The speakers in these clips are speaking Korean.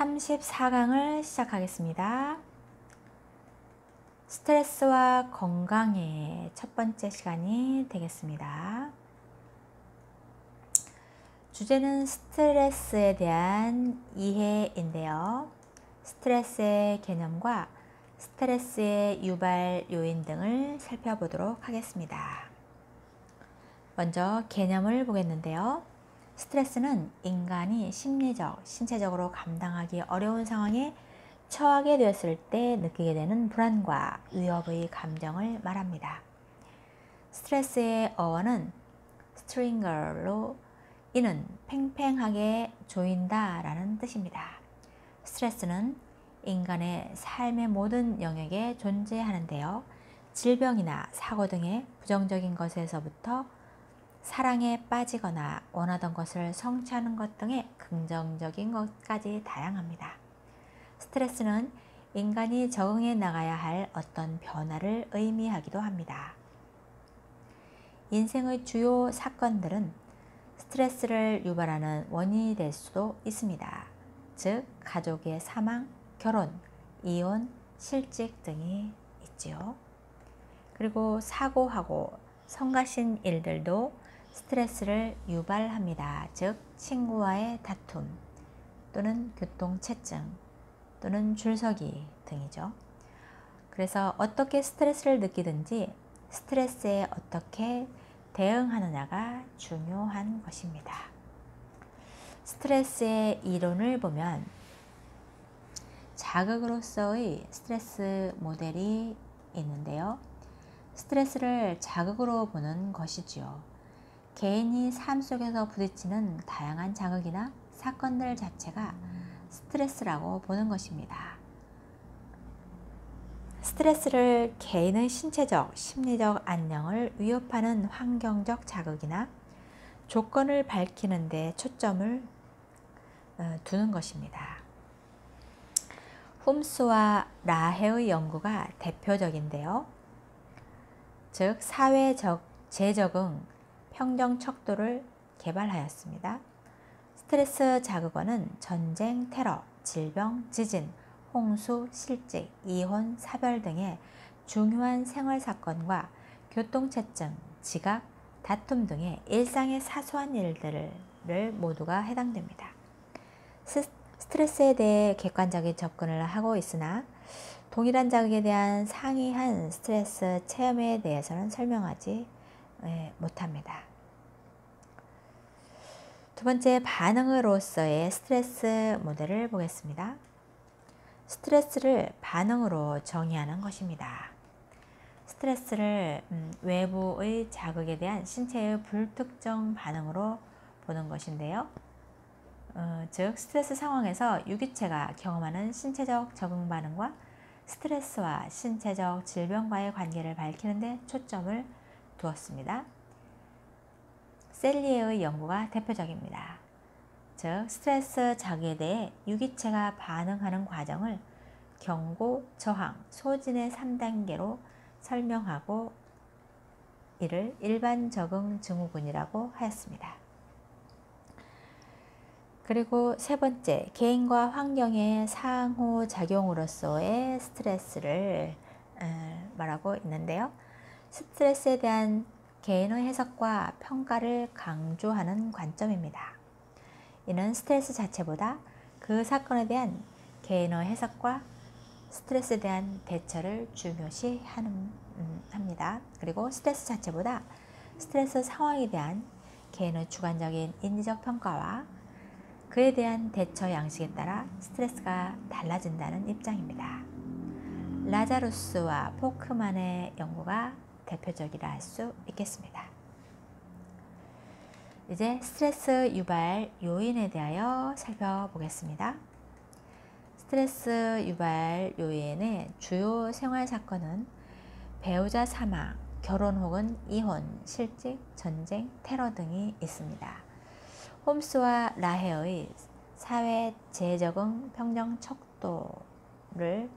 34강을 시작하겠습니다. 스트레스와 건강의 첫 번째 시간이 되겠습니다. 주제는 스트레스에 대한 이해인데요. 스트레스의 개념과 스트레스의 유발 요인 등을 살펴보도록 하겠습니다. 먼저 개념을 보겠는데요. 스트레스는 인간이 심리적, 신체적으로 감당하기 어려운 상황에 처하게 되었을 때 느끼게 되는 불안과 위협의 감정을 말합니다. 스트레스의 어원은 스트링걸로 이는 팽팽하게 조인다 라는 뜻입니다. 스트레스는 인간의 삶의 모든 영역에 존재하는데요. 질병이나 사고 등의 부정적인 것에서부터 사랑에 빠지거나 원하던 것을 성취하는 것 등의 긍정적인 것까지 다양합니다. 스트레스는 인간이 적응해 나가야 할 어떤 변화를 의미하기도 합니다. 인생의 주요 사건들은 스트레스를 유발하는 원인이 될 수도 있습니다. 즉, 가족의 사망, 결혼, 이혼, 실직 등이 있지요. 그리고 사고하고 성가신 일들도 스트레스를 유발합니다. 즉, 친구와의 다툼 또는 교통체증 또는 줄서기 등이죠. 그래서 어떻게 스트레스를 느끼든지 스트레스에 어떻게 대응하느냐가 중요한 것입니다. 스트레스의 이론을 보면 자극으로서의 스트레스 모델이 있는데요. 스트레스를 자극으로 보는 것이지요. 개인이 삶 속에서 부딪히는 다양한 자극이나 사건들 자체가 스트레스라고 보는 것입니다. 스트레스를 개인의 신체적, 심리적 안녕을 위협하는 환경적 자극이나 조건을 밝히는 데 초점을 두는 것입니다. 홈스와 라헤의 연구가 대표적인데요. 즉, 사회 재적응 평정 척도를 개발하였습니다. 스트레스 자극원은 전쟁, 테러, 질병, 지진, 홍수, 실직, 이혼, 사별 등의 중요한 생활사건과 교통체증, 지각, 다툼 등의 일상의 사소한 일들을 모두가 해당됩니다. 스트레스에 대해 객관적인 접근을 하고 있으나 동일한 자극에 대한 상이한 스트레스 체험에 대해서는 설명하지 못합니다. 두 번째, 반응으로서의 스트레스 모델을 보겠습니다. 스트레스를 반응으로 정의하는 것입니다. 스트레스를 외부의 자극에 대한 신체의 불특정 반응으로 보는 것인데요. 즉, 스트레스 상황에서 유기체가 경험하는 신체적 적응 반응과 스트레스와 신체적 질병과의 관계를 밝히는 데 초점을 두었습니다. 셀리에의 연구가 대표적입니다. 즉, 스트레스 자극에 대해 유기체가 반응하는 과정을 경고, 저항, 소진의 3단계로 설명하고 이를 일반 적응 증후군이라고 하였습니다. 그리고 세 번째, 개인과 환경의 상호작용으로서의 스트레스를 말하고 있는데요. 스트레스에 대한 개인의 해석과 평가를 강조하는 관점입니다. 이는 스트레스 자체보다 그 사건에 대한 개인의 해석과 스트레스에 대한 대처를 중요시 합니다. 그리고 스트레스 자체보다 스트레스 상황에 대한 개인의 주관적인 인지적 평가와 그에 대한 대처 양식에 따라 스트레스가 달라진다는 입장입니다. 라자루스와 포크만의 연구가 대표적이라 할 수 있겠습니다. 이제 스트레스 유발 요인에 대하여 살펴보겠습니다. 스트레스 유발 요인의 주요 생활 사건은 배우자 사망, 결혼 혹은 이혼, 실직, 전쟁, 테러 등이 있습니다. 홈스와 라헤의 사회 재적응 평정 척도를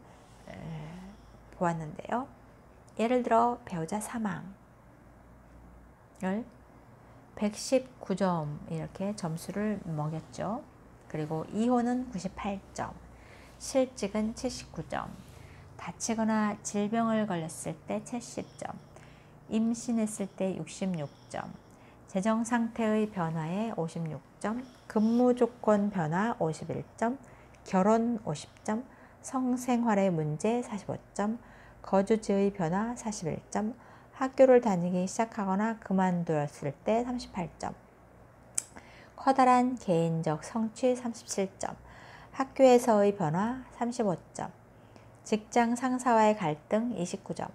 보았는데요. 예를 들어 배우자 사망을 119점 이렇게 점수를 먹였죠. 그리고 이혼은 98점, 실직은 79점, 다치거나 질병을 걸렸을 때 70점, 임신했을 때 66점, 재정 상태의 변화에 56점, 근무 조건 변화 51점, 결혼 50점, 성생활의 문제 45점, 거주지의 변화 41점, 학교를 다니기 시작하거나 그만두었을 때 38점, 커다란 개인적 성취 37점, 학교에서의 변화 35점, 직장 상사와의 갈등 29점,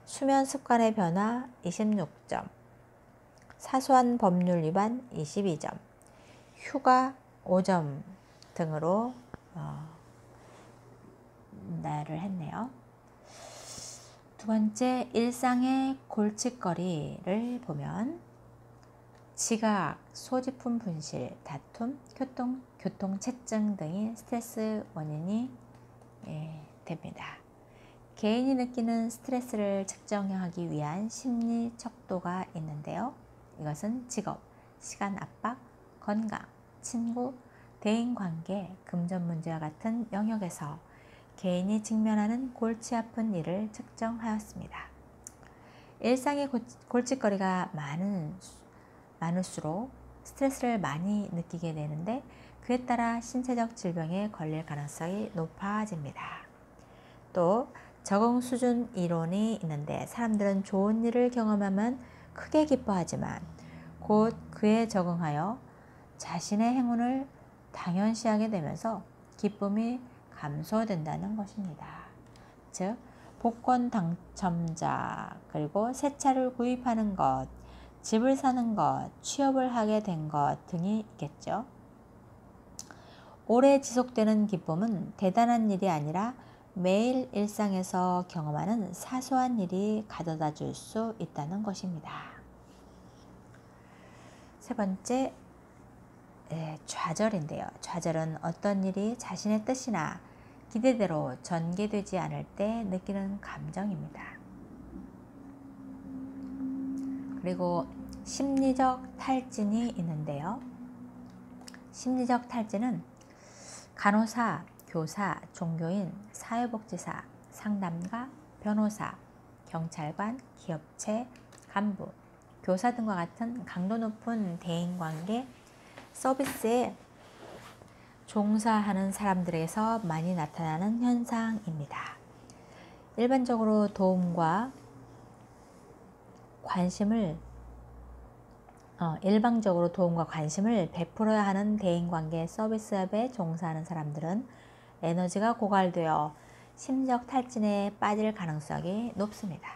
수면 습관의 변화 26점, 사소한 법률 위반 22점, 휴가 5점 등으로 나열을 했네요. 두 번째, 일상의 골칫거리를 보면 지각, 소지품 분실, 다툼, 교통체증 등이 스트레스 원인이 됩니다. 개인이 느끼는 스트레스를 측정하기 위한 심리 척도가 있는데요. 이것은 직업, 시간 압박, 건강, 친구, 대인관계, 금전 문제와 같은 영역에서 개인이 직면하는 골치 아픈 일을 측정하였습니다. 일상의 골칫거리가 많을수록 스트레스를 많이 느끼게 되는데 그에 따라 신체적 질병에 걸릴 가능성이 높아집니다. 또 적응 수준 이론이 있는데 사람들은 좋은 일을 경험하면 크게 기뻐하지만 곧 그에 적응하여 자신의 행운을 당연시하게 되면서 기쁨이 감소된다는 것입니다. 즉 복권 당첨자, 그리고 새 차를 구입하는 것, 집을 사는 것, 취업을 하게 된 것 등이 있겠죠. 오래 지속되는 기쁨은 대단한 일이 아니라 매일 일상에서 경험하는 사소한 일이 가져다 줄 수 있다는 것입니다. 세 번째, 좌절인데요. 좌절은 어떤 일이 자신의 뜻이나 기대대로 전개되지 않을 때 느끼는 감정입니다. 그리고 심리적 탈진이 있는데요. 심리적 탈진은 간호사, 교사, 종교인, 사회복지사, 상담가, 변호사, 경찰관, 기업체, 간부, 교사 등과 같은 강도 높은 대인관계 서비스에 종사하는 사람들에게서 많이 나타나는 현상입니다. 일반적으로 도움과 관심을 베풀어야 하는 대인관계 서비스업에 종사하는 사람들은 에너지가 고갈되어 심리적 탈진에 빠질 가능성이 높습니다.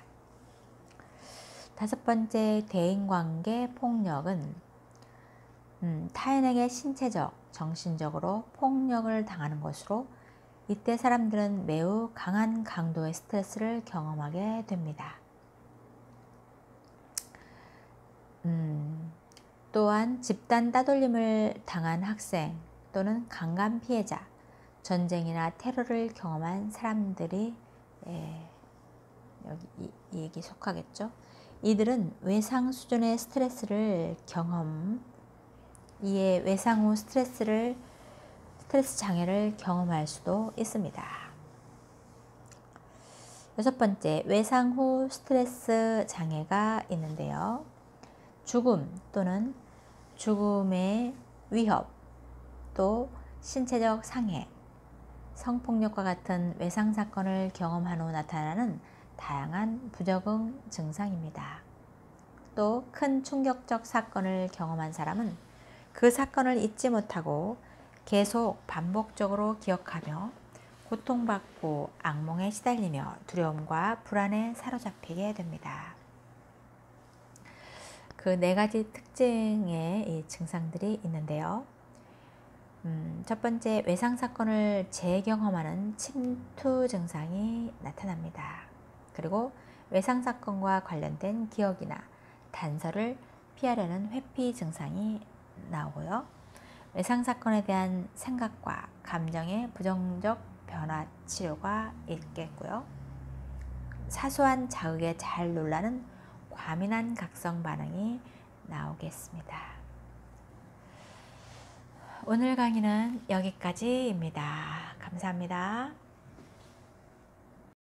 다섯 번째, 대인관계 폭력은 타인에게 신체적, 정신적으로 폭력을 당하는 것으로 이때 사람들은 매우 강한 강도의 스트레스를 경험하게 됩니다. 또한 집단 따돌림을 당한 학생 또는 강간 피해자, 전쟁이나 테러를 경험한 사람들이 여기 이 얘기 속하겠죠. 이들은 외상 수준의 스트레스 이에 외상 후 스트레스 장애를 경험할 수도 있습니다. 여섯 번째, 외상 후 스트레스 장애가 있는데요. 죽음 또는 죽음의 위협, 또 신체적 상해, 성폭력과 같은 외상 사건을 경험한 후 나타나는 다양한 부적응 증상입니다. 또 큰 충격적 사건을 경험한 사람은 그 사건을 잊지 못하고 계속 반복적으로 기억하며 고통받고 악몽에 시달리며 두려움과 불안에 사로잡히게 됩니다. 그 네 가지 특징의 이 증상들이 있는데요. 첫 번째, 외상 사건을 재경험하는 침투 증상이 나타납니다. 그리고 외상 사건과 관련된 기억이나 단서를 피하려는 회피 증상이 나오고요. 외상 사건에 대한 생각과 감정의 부정적 변화 치료가 있겠고요. 사소한 자극에 잘 놀라는 과민한 각성 반응이 나오겠습니다. 오늘 강의는 여기까지입니다. 감사합니다.